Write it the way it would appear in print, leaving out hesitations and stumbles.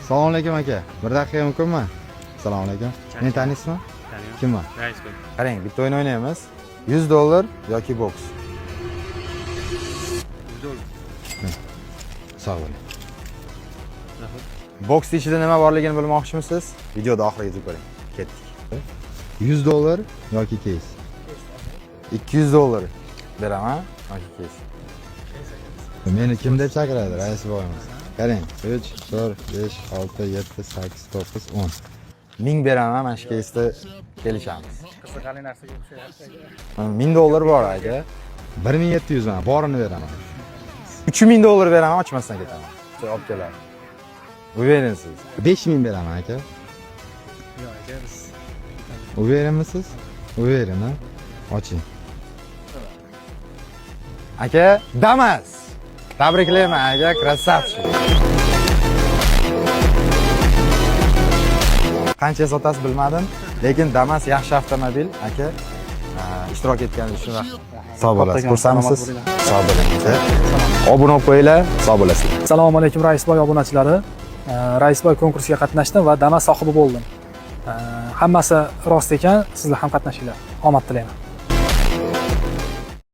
Assalomu alaykum aka. Bir daqiqa mumkinmi? Assalomu alaykum. Meni taniysizmi? Taniyman. Kimman? Raisboy. Qarang, bitta o'yin o'ynaymiz. $100 yoki boks. Sog' bo'ling. Boks ichida nima borligini bilmoqchimisiz? Videoni oxirigacha ko'ring. Ketdik. $100 yoki keys. $200 beraman yoki keys. Meni kim deb chaqiradi? Rais boyimiz. Qarang, 3, 4, 5, 6, 7, 8, 9, 10. 1000 beraman, mana shu keysda kelishamiz. Qiziqarli narsaga o'xshayapti. $1000 bor aka. 1700 mana borini beraman. $3000 beraman, ochmasdan ketaman. Olib keladi. Uverensiz. 5000 beraman aka. Yo'q aka, biz Uverenmisiz? Uveren, ha? Oching. Aka, Damas. Tabriklayman aka, krasavchik. Qancha sotasiz bilmadim, lekin Damas yaxshi avtomobil aka. Ishtirok etganingiz uchun rahmat. Sog' bo'lasiz. Xursandmisiz? Sog' bo'ling. Obuna bo'lib qo'yinglar, sog' bo'lasizlar. Assalomu alaykum Raisboy obunachilari. Raisboy konkursiga qatnashdim va Damas sohibi bo'ldim. Hammasi rost ekan, sizlar ham qatnashinglar. Omad tilayman.